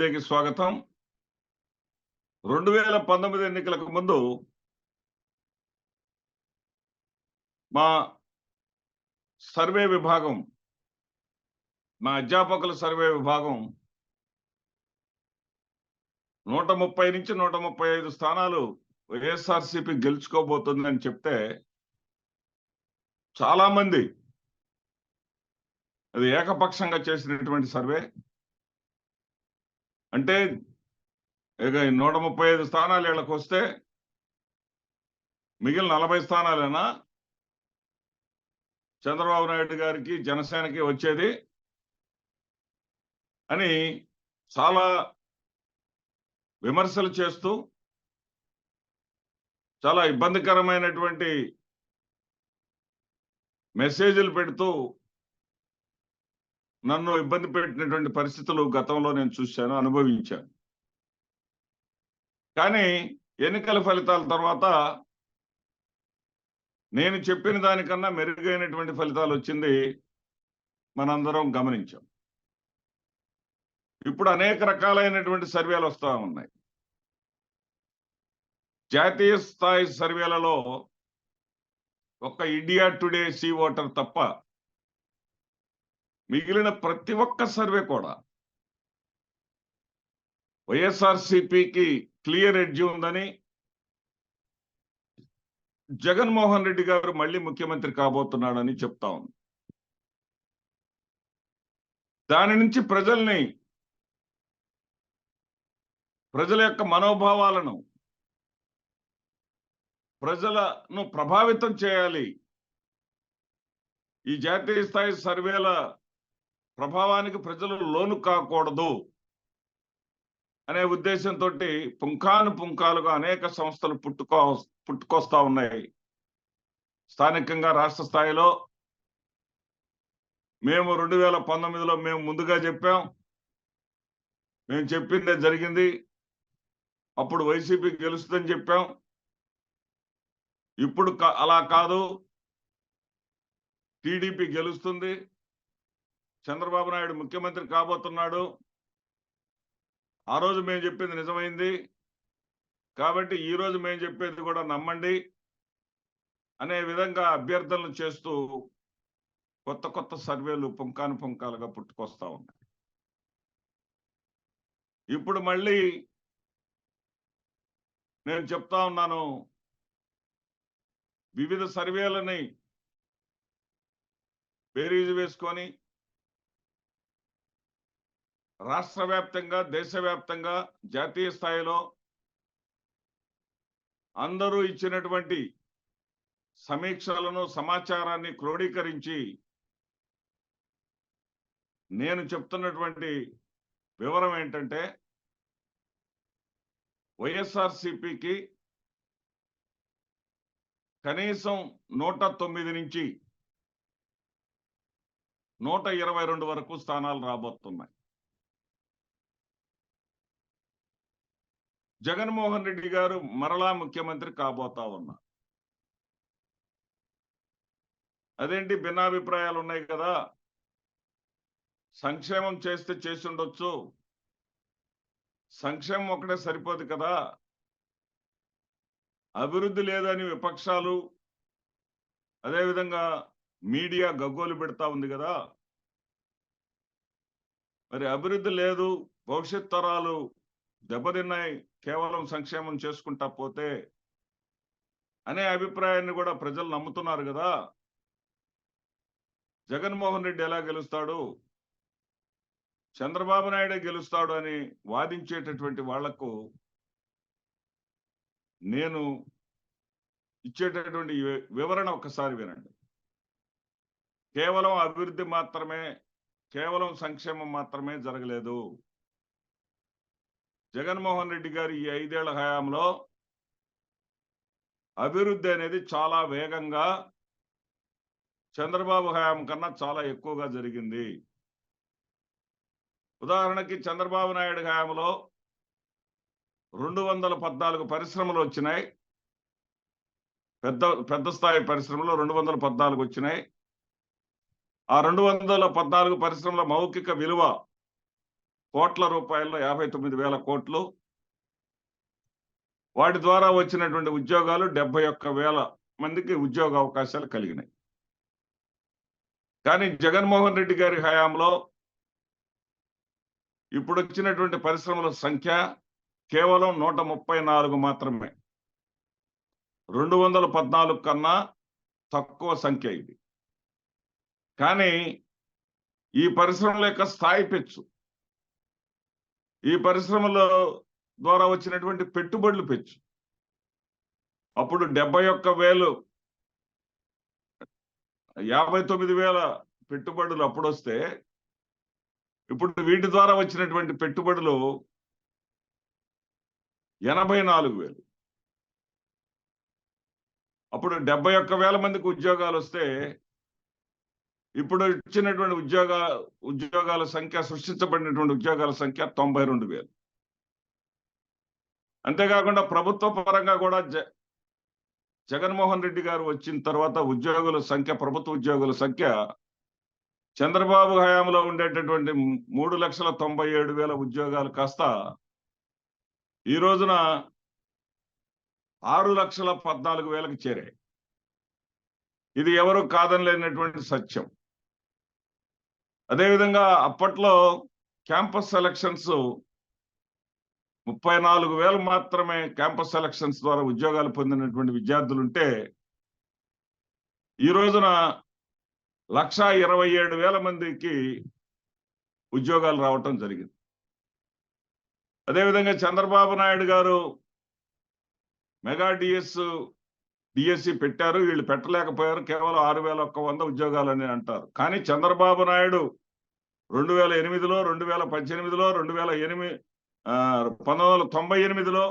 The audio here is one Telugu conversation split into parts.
టుడేకి స్వాగతం. 2019 ఎన్నికలకు ముందు మా సర్వే విభాగం, మా అధ్యాపకుల సర్వే విభాగం 130 నుంచి 135 స్థానాలు వైఎస్ఆర్సీపీ గెలుచుకోబోతుందని చెప్తే చాలా మంది అది ఏకపక్షంగా చేసినటువంటి సర్వే. అంటే ఇక 135 స్థానాలు వీళ్ళకి వస్తే మిగిలిన 40 స్థానాలేనా చంద్రబాబు నాయుడు గారికి జనసేనకి వచ్చేది అని చాలా విమర్శలు చేస్తూ చాలా ఇబ్బందికరమైనటువంటి మెసేజ్లు పెడుతూ నన్ను ఇబ్బంది పెట్టినటువంటి పరిస్థితులు గతంలో నేను చూశాను, అనుభవించాను. కానీ ఎన్నికల ఫలితాల తర్వాత నేను చెప్పిన దానికన్నా మెరుగైనటువంటి ఫలితాలు వచ్చింది మనందరం గమనించాం. ఇప్పుడు అనేక రకాలైనటువంటి సర్వేలు వస్తూ ఉన్నాయి. జాతీయ స్థాయి సర్వేలలో ఒక్క ఇండియా టుడే సీ ఓటర్ తప్ప మిగిలిన ప్రతి ఒక్క సర్వే కూడా వైఎస్ఆర్సీపీకి క్లియర్ ఎడ్జ్ ఉందని, జగన్మోహన్ రెడ్డి గారు మళ్ళీ ముఖ్యమంత్రి కాబోతున్నాడని చెప్తా ఉంది. దాని నుంచి ప్రజల యొక్క మనోభావాలను, ప్రజలను ప్రభావితం చేయాలి, ఈ జాతీయ స్థాయి సర్వేల ప్రభావానికి ప్రజలు లోను కాకూడదు అనే ఉద్దేశంతో పుంఖానుపుంఖాలుగా అనేక సంస్థలు పుట్టుకొస్తా ఉన్నాయి. స్థానికంగా రాష్ట్ర స్థాయిలో మేము 2019లో మేము ముందుగా చెప్పాం, మేము చెప్పిందే జరిగింది, అప్పుడు వైసీపీ గెలుస్తుందని చెప్పాం. ఇప్పుడు అలా కాదు, టీడీపీ గెలుస్తుంది, చంద్రబాబు నాయుడు ముఖ్యమంత్రి కాబోతున్నాడు, ఆ రోజు మేము చెప్పింది నిజమైంది కాబట్టి ఈ రోజు మేము చెప్పేది కూడా నమ్మండి అనే విధంగా అభ్యర్థనలు చేస్తూ కొత్త కొత్త సర్వేలు పుంఖాలుగా పుట్టుకొస్తా ఉన్నాయి. ఇప్పుడు మళ్ళీ నేను చెప్తా ఉన్నాను, వివిధ సర్వేలని బేరీజు వేసుకొని రాష్ట్ర వ్యాప్తంగా, దేశవ్యాప్తంగా, జాతీయ స్థాయిలో అందరూ ఇచ్చినటువంటి సమీక్షలను, సమాచారాన్ని క్రోడీకరించి నేను చెప్తున్నటువంటి వివరం ఏంటంటే, వైఎస్ఆర్సీపీకి కనీసం 109 నుంచి 122 వరకు స్థానాలు రాబోతున్నాయి. జగన్మోహన్ రెడ్డి గారు మరలా ముఖ్యమంత్రి కాబోతా ఉన్నారు. అదేంటి భిన్నాభిప్రాయాలు ఉన్నాయి కదా, సంక్షేమం చేస్తే చేసి ఉండొచ్చు, సంక్షేమం ఒకటే సరిపోదు కదా, అభివృద్ధి లేదని విపక్షాలు అదేవిధంగా మీడియా గగ్గోలు పెడతా ఉంది కదా, మరి అభివృద్ధి లేదు, భవిష్యత్ తరాలు దెబ్బతిన్నాయి కేవలం సంక్షేమం చేసుకుంటా పోతే అనే అభిప్రాయాన్ని కూడా ప్రజలు నమ్ముతున్నారు కదా. జగన్మోహన్ రెడ్డి ఎలా గెలుస్తాడు, చంద్రబాబు నాయుడే గెలుస్తాడు అని వాదించేటటువంటి వాళ్లకు నేను ఇచ్చేటటువంటి వివరణ ఒకసారి వినండి. కేవలం అభివృద్ధి మాత్రమే, కేవలం సంక్షేమం మాత్రమే జరగలేదు. జగన్మోహన్ రెడ్డి గారి ఈ 5 ఏళ్ల హయాంలో అభివృద్ధి అనేది చాలా వేగంగా చంద్రబాబు హయాం కన్నా చాలా ఎక్కువగా జరిగింది. ఉదాహరణకి చంద్రబాబు నాయుడు హయాంలో 214 పరిశ్రమలు వచ్చినాయి, పెద్ద స్థాయి పరిశ్రమలు 214 వచ్చినాయి. ఆ 214 పరిశ్రమల మౌఖిక విలువ కోట్ల రూపాయల్లో 59,000 కోట్లు. వాటి ద్వారా వచ్చినటువంటి ఉద్యోగాలు 71,000 మందికి ఉద్యోగ అవకాశాలు కలిగినాయి. కానీ జగన్మోహన్ రెడ్డి గారి హయాంలో ఇప్పుడొచ్చినటువంటి పరిశ్రమల సంఖ్య కేవలం 134 మాత్రమే. 214 కన్నా తక్కువ సంఖ్య ఇది. కానీ ఈ పరిశ్రమల యొక్క స్థాయి పెచ్చు, ఈ పరిశ్రమల ద్వారా వచ్చినటువంటి పెట్టుబడులు పెచ్చు. అప్పుడు 71,000 59,000 పెట్టుబడులు అప్పుడొస్తే, ఇప్పుడు వీటి ద్వారా వచ్చినటువంటి పెట్టుబడులు 84,000. అప్పుడు 71,000 మందికి ఉద్యోగాలు వస్తే, ఇప్పుడు ఇచ్చినటువంటి ఉద్యోగాల సంఖ్య, సృష్టించబడినటువంటి ఉద్యోగాల సంఖ్య 92,000. అంతేకాకుండా ప్రభుత్వ పరంగా కూడా జగన్మోహన్ రెడ్డి గారు వచ్చిన తర్వాత ప్రభుత్వ ఉద్యోగుల సంఖ్య చంద్రబాబు హయాంలో ఉండేటటువంటి 3,97,000 ఉద్యోగాలు కాస్త ఈ రోజున 6,14,000కి చేరాయి. ఇది ఎవరు కాదనలేనటువంటి సత్యం. అదేవిధంగా అప్పట్లో క్యాంపస్ సెలక్షన్స్ 34,000 మాత్రమే క్యాంపస్ సెలక్షన్స్ ద్వారా ఉద్యోగాలు పొందినటువంటి విద్యార్థులుంటే, ఈ రోజున 1,27,000 మందికి ఉద్యోగాలు రావటం జరిగింది. అదేవిధంగా చంద్రబాబు నాయుడు గారు మెగా డిఎస్సి పెట్టారు. వీళ్ళు పెట్టలేకపోయారు. కేవలం 6,100 ఉద్యోగాలని అంటారు. కానీ చంద్రబాబు నాయుడు 2008లో, 2018లో, 1998లో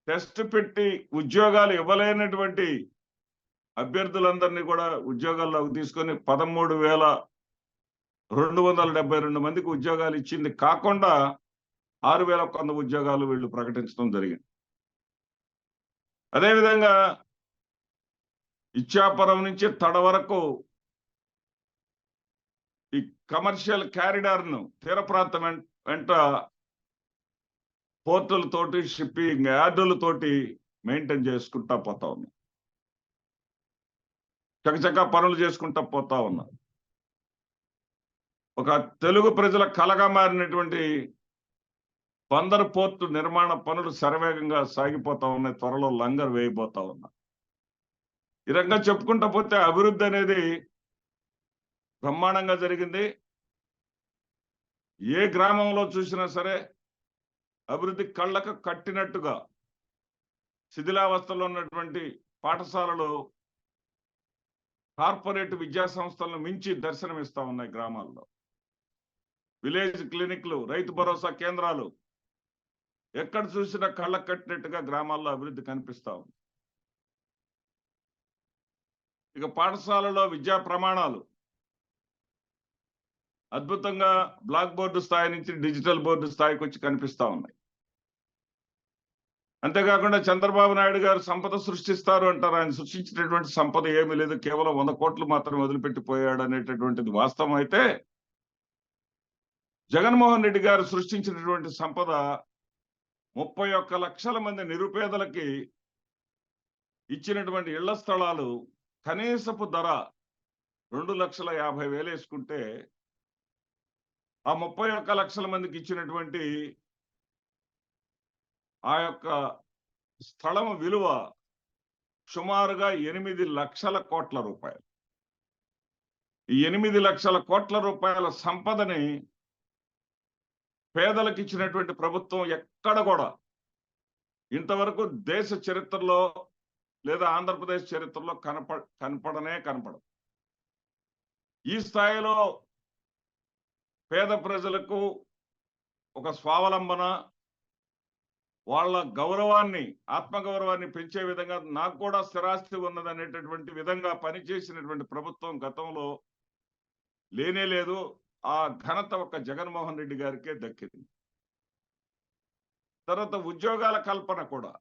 టెస్ట్ పెట్టి ఉద్యోగాలు ఇవ్వలేనటువంటి అభ్యర్థులందరినీ కూడా ఉద్యోగాల్లోకి తీసుకొని 13,272 మందికి ఉద్యోగాలు ఇచ్చింది కాకుండా 6,100 ఉద్యోగాలు వీళ్ళు ప్రకటించడం జరిగింది. అదేవిధంగా ఇచ్చాపురం నుంచి తడ వరకు ఈ కమర్షియల్ కారిడార్ను తీర ప్రాంతం వెంట పోర్టులతోటి, షిప్పింగ్ యార్డులతోటి మెయింటైన్ చేసుకుంటా పోతా ఉన్నాం. చకచకా పనులు చేసుకుంటా పోతా ఉన్నాం. ఒక తెలుగు ప్రజల కలగా మారినటువంటి బందరు పోర్టు నిర్మాణ పనులు శరవేగంగా సాగిపోతా ఉన్నాయి. త్వరలో లంగర్ వేయబోతా ఉన్నా. ఈ రకంగా చెప్పుకుంటా పోతే అభివృద్ధి అనేది బ్రహ్మాండంగా జరిగింది. ఏ గ్రామంలో చూసినా సరే అభివృద్ధి కళ్ళకు కట్టినట్టుగా శిథిలావస్థలో ఉన్నటువంటి పాఠశాలలు కార్పొరేట్ విద్యా సంస్థలను మించి దర్శనమిస్తా ఉన్నాయి. గ్రామాల్లో విలేజ్ క్లినిక్లు, రైతు భరోసా కేంద్రాలు ఎక్కడ చూసినా కళ్ళకు కట్టినట్టుగా గ్రామాల్లో అభివృద్ధి కనిపిస్తా ఉంది. ఇక పాఠశాలలో విద్యా ప్రమాణాలు అద్భుతంగా బ్లాక్ బోర్డు స్థాయి నుంచి డిజిటల్ బోర్డు స్థాయికి వచ్చి కనిపిస్తా ఉన్నాయి. అంతేకాకుండా చంద్రబాబు నాయుడు గారు సంపద సృష్టిస్తారు అంటారు. ఆయన సృష్టించినటువంటి సంపద ఏమీ లేదు, కేవలం 100 కోట్లు మాత్రం వదిలిపెట్టిపోయాడు అనేటటువంటిది వాస్తవం అయితే, జగన్మోహన్ రెడ్డి గారు సృష్టించినటువంటి సంపద 31 లక్షల మంది నిరుపేదలకి ఇచ్చినటువంటి ఇళ్ల స్థలాలు కనీసపు ధర 2,50,000 వేసుకుంటే, ఆ 31 లక్షల మందికి ఇచ్చినటువంటి ఆ యొక్క స్థలం విలువ సుమారుగా 8 లక్షల కోట్ల రూపాయలు. ఈ 8 లక్షల కోట్ల రూపాయల సంపదని పేదలకు ఇచ్చినటువంటి ప్రభుత్వం ఎక్కడ కూడా ఇంతవరకు దేశ చరిత్రలో లేదా ఆంధ్రప్రదేశ్ చరిత్రలో కనపడదు. ఈ స్థాయిలో పేద ప్రజలకు ఒక స్వావలంబన, వాళ్ళ గౌరవాన్ని, ఆత్మగౌరవాన్ని పెంచే విధంగా నాకు కూడా స్థిరాస్తి ఉన్నదనేటటువంటి విధంగా పనిచేసినటువంటి ప్రభుత్వం గతంలో లేనే లేదు. ఆ ఘనత ఒక జగన్మోహన్ రెడ్డి గారికే దక్కింది. తర్వాత ఉద్యోగాల కల్పన కూడా,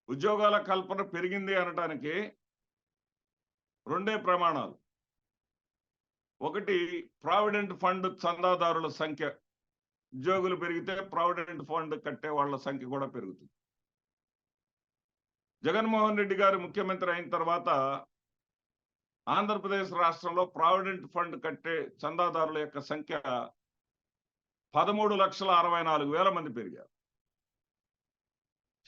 ఉద్యోగాల కల్పన పెరిగింది అనడానికి రెండే ప్రమాణాలు. ఒకటి, ప్రావిడెంట్ ఫండ్ చందాదారుల సంఖ్య, ఉద్యోగులు పెరిగితే ప్రావిడెంట్ ఫండ్ కట్టే వాళ్ళ సంఖ్య కూడా పెరుగుతుంది. జగన్మోహన్ రెడ్డి గారు ముఖ్యమంత్రి అయిన తర్వాత ఆంధ్రప్రదేశ్ రాష్ట్రంలో ప్రావిడెంట్ ఫండ్ కట్టే చందాదారుల యొక్క సంఖ్య 13,64,000 మంది పెరిగారు.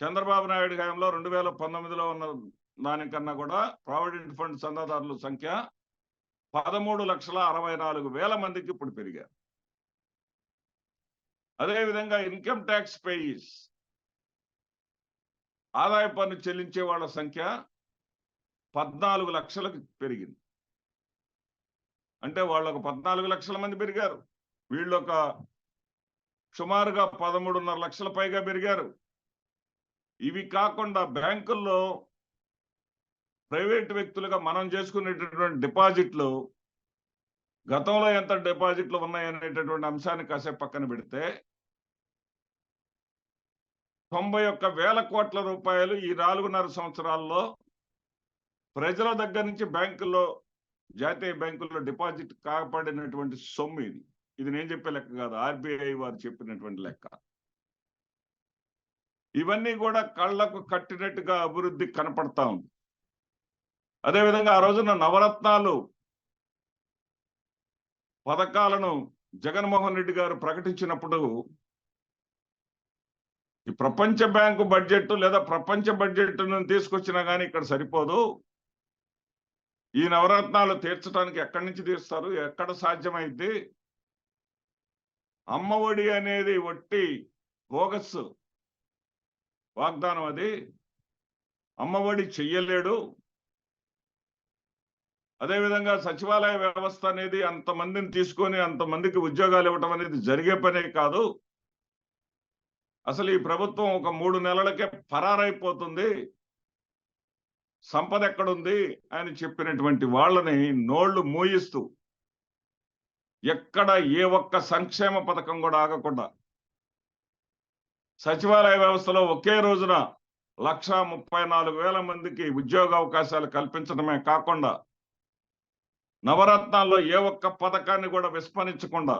చంద్రబాబు నాయుడు హయాంలో 2019లో ఉన్న దానికన్నా కూడా ప్రావిడెంట్ ఫండ్ చందాదారుల సంఖ్య 13,64,000 మందికి ఇప్పుడు పెరిగారు. అదేవిధంగా ఇన్కమ్ ట్యాక్స్ పేయీస్, ఆదాయ పన్ను చెల్లించే వాళ్ళ సంఖ్య 14 లక్షలకు పెరిగింది. అంటే వాళ్ళు ఒక 14 లక్షల మంది పెరిగారు, వీళ్ళు ఒక సుమారుగా 13.5 లక్షల పైగా పెరిగారు. ఇవి కాకుండా బ్యాంకుల్లో ప్రైవేట్ వ్యక్తులుగా మనం చేసుకునేటటువంటి డిపాజిట్లు, గతంలో ఎంత డిపాజిట్లు ఉన్నాయనేటటువంటి అంశాన్ని కాసేపు పక్కన పెడితే 91,000 కోట్ల రూపాయలు ఈ 4.5 సంవత్సరాల్లో ప్రజల దగ్గర నుంచి బ్యాంకుల్లో, జాతీయ బ్యాంకుల్లో డిపాజిట్ కాపాడినటువంటి సొమ్ము ఇది. ఇది నేను చెప్పే లెక్క కాదు, ఆర్బీఐ వారు చెప్పినటువంటి లెక్క. ఇవన్నీ కూడా కళ్లకు కట్టినట్టుగా అభివృద్ధి కనపడతా ఉంది. అదేవిధంగా ఆ రోజున నవరత్నాలు పథకాలను జగన్మోహన్ రెడ్డి గారు ప్రకటించినప్పుడు ఈ ప్రపంచ బ్యాంకు బడ్జెట్ లేదా ప్రపంచ బడ్జెట్ తీసుకొచ్చినా కానీ ఇక్కడ సరిపోదు, ఈ నవరత్నాలు తీర్చడానికి ఎక్కడి నుంచి తీస్తారు, ఎక్కడ సాధ్యమైంది, అమ్మఒడి అనేది వట్టి బోగస్ వాగ్దానం, అది అమ్మఒడి చెయ్యలేడు. అదేవిధంగా సచివాలయ వ్యవస్థ అనేది అంతమందిని తీసుకొని అంతమందికి ఉద్యోగాలు ఇవ్వటం అనేది జరిగే పనే కాదు, అసలు ఈ ప్రభుత్వం ఒక 3 నెలలకే పరారైపోతుంది, సంపద ఎక్కడుంది అని చెప్పినటువంటి వాళ్ళని నోళ్లు మూయిస్తూ ఎక్కడ ఏ ఒక్క సంక్షేమ పథకం కూడా ఆగకుండా సచివాలయ వ్యవస్థలో ఒకే రోజున 1,34,000 మందికి ఉద్యోగ అవకాశాలు కల్పించడమే కాకుండా నవరత్నాల్లో ఏ ఒక్క పథకాన్ని కూడా విస్మరించకుండా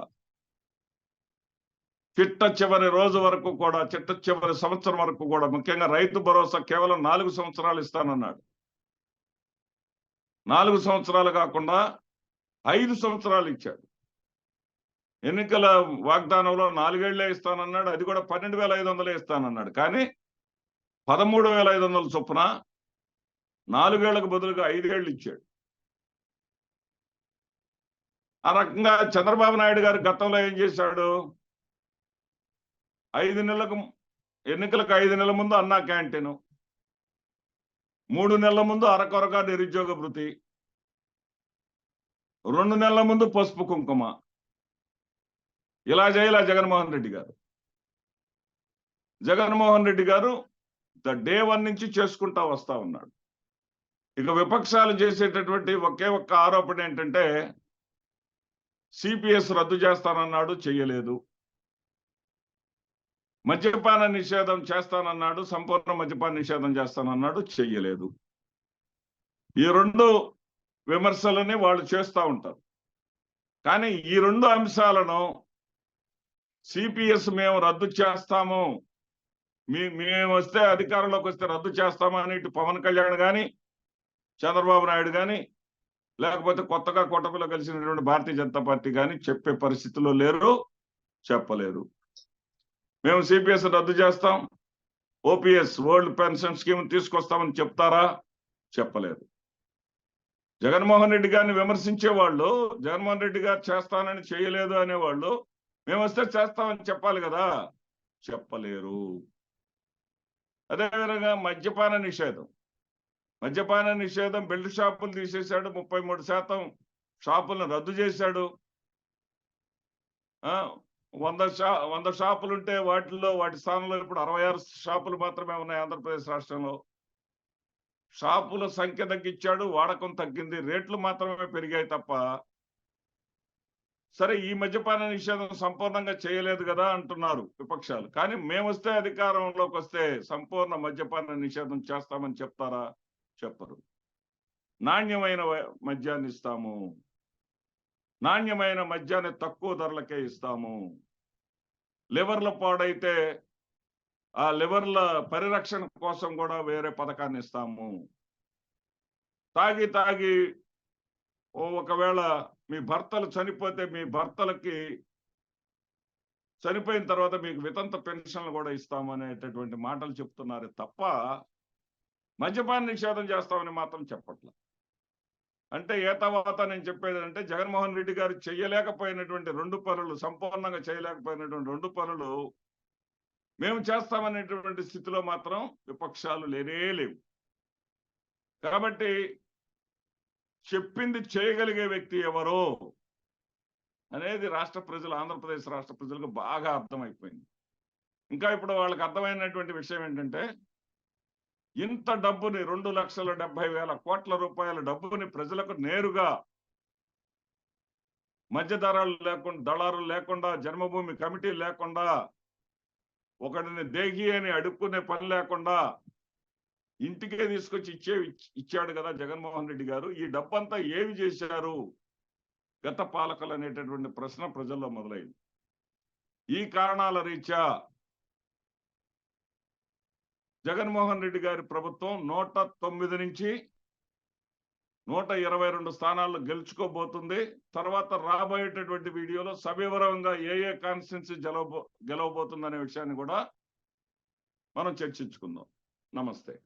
చిట్ట చివరి రోజు వరకు కూడా, చిట్ట చివరి సంవత్సరం వరకు కూడా, ముఖ్యంగా రైతు భరోసా కేవలం 4 సంవత్సరాలు ఇస్తానన్నాడు. 4 సంవత్సరాలు కాకుండా 5 సంవత్సరాలు ఇచ్చాడు. ఎన్నికల వాగ్దానంలో 4 ఏళ్లే ఇస్తానన్నాడు, అది కూడా 12,500 ఇస్తానన్నాడు. కానీ 13,500 చొప్పున 4 ఏళ్లకు బదులుగా 5 ఏళ్ళు ఇచ్చాడు. ఆ రకంగా చంద్రబాబు నాయుడు గారు గతంలో ఏం చేశాడు, 5 నెలలకు, ఎన్నికలకు 5 నెలల ముందు అన్నా క్యాంటీను, 3 నెలల ముందు అరకొరగా నిరుద్యోగ భృతి, 2 నెలల ముందు పసుపు కుంకుమ, ఇలా చేయలా జగన్మోహన్ రెడ్డి గారు. జగన్మోహన్ రెడ్డి గారు డే 1 నుంచి చేసుకుంటా వస్తా ఉన్నాడు. ఇక విపక్షాలు చేసేటటువంటి ఒకే ఒక్క ఆరోపణ ఏంటంటే సిపిఎస్ రద్దు చేస్తానన్నాడు, చెయ్యలేదు. మద్యపాన నిషేధం చేస్తానన్నాడు, సంపూర్ణ మద్యపాన నిషేధం చేస్తానన్నాడు, చెయ్యలేదు. ఈ 2 విమర్శలని వాళ్ళు చేస్తూ ఉంటారు. కానీ ఈ 2 అంశాలను సిపిఎస్ మేము రద్దు చేస్తాము, మేము వస్తే అధికారంలోకి వస్తే రద్దు చేస్తామని ఇటు పవన్ కళ్యాణ్ కానీ, చంద్రబాబు నాయుడు కానీ, లేకపోతే కొత్తగా కూటమిలో కలిసినటువంటి భారతీయ జనతా పార్టీ కానీ చెప్పే పరిస్థితుల్లో లేరు, చెప్పలేరు. మేము సిపిఎస్ రద్దు చేస్తాం, ఓపీఎస్ ఓల్డ్ పెన్షన్ స్కీమ్ తీసుకొస్తామని చెప్తారా, చెప్పలేరు. జగన్మోహన్ రెడ్డి గారిని విమర్శించేవాళ్ళు, జగన్మోహన్ రెడ్డి గారు చేస్తానని చేయలేదు అనేవాళ్ళు మేము వస్తే చేస్తామని చెప్పాలి కదా, చెప్పలేరు. అదేవిధంగా మద్యపాన నిషేధం, బెల్ట్ షాపులు తీసేశాడు, 33% షాపులను రద్దు చేశాడు. 100 షాపులుంటే వాటి స్థానంలో ఇప్పుడు 66 షాపులు మాత్రమే ఉన్నాయి ఆంధ్రప్రదేశ్ రాష్ట్రంలో. షాపుల సంఖ్య తగ్గించాడు, వాడకం తగ్గింది, రేట్లు మాత్రమే పెరిగాయి తప్ప. సరే, ఈ మద్యపాన నిషేధం సంపూర్ణంగా చేయలేదు కదా అంటున్నారు విపక్షాలు. కానీ మేము వస్తే అధికారంలోకి వస్తే సంపూర్ణ మద్యపాన నిషేధం చేస్తామని చెప్తారా, చెప్పరు. నాణ్యమైన మద్యాన్ని ఇస్తాము, నాణ్యమైన మద్యాన్ని తక్కువ ధరలకే ఇస్తాము. లివర్ల పాడైతే ఆ లివర్ల పరిరక్షణ కోసం కూడా వేరే పథకాన్ని ఇస్తాము. తాగి ఒకవేళ మీ భర్తలు చనిపోతే మీ భర్తలకి చనిపోయిన తర్వాత మీకు వితంత పెన్షన్లు కూడా ఇస్తాము అనేటటువంటి మాటలు చెప్తున్నారు తప్ప మద్యపాన నిషేధం చేస్తామని మాత్రం చెప్పట్లేదు. అంటే తర్వాత నేను చెప్పేది అంటే జగన్మోహన్ రెడ్డి గారు చేయలేకపోయినటువంటి 2 పనులు, సంపూర్ణంగా చేయలేకపోయినటువంటి 2 పనులు మేము చేస్తామనేటువంటి స్థితిలో మాత్రం విపక్షాలు లేవు. కాబట్టి చెప్పింది చేయగలిగే వ్యక్తి ఎవరో అనేది రాష్ట్ర ప్రజలు, ఆంధ్రప్రదేశ్ రాష్ట్ర ప్రజలకు బాగా అర్థమైపోయింది. ఇంకా ఇప్పుడు వాళ్ళకి అర్థమైనటువంటి విషయం ఏంటంటే ఇంత డబ్బుని 2,70,000 కోట్ల రూపాయల డబ్బుని ప్రజలకు నేరుగా మధ్యధరాలు లేకుండా, దళారులు లేకుండా, జన్మభూమి కమిటీ లేకుండా, ఒకడిని దేహి అని అడుక్కునే పని లేకుండా ఇంటికే తీసుకొచ్చి ఇచ్చాడు కదా జగన్మోహన్ రెడ్డి గారు. ఈ డబ్బంతా ఏమి చేశారు గత పాలకులు అనేటటువంటి ప్రశ్న ప్రజల్లో మొదలైంది. ఈ కారణాల రీత్యా జగన్మోహన్ రెడ్డి గారి ప్రభుత్వం 109 నుంచి 122 స్థానాలు గెలుచుకోబోతుంది. తర్వాత రాబోయేటటువంటి వీడియోలో సవివరంగా ఏ కాన్స్టిట్యున్సీ గెలవబోతుందనే విషయాన్ని కూడా మనం చర్చించుకుందాం. నమస్తే.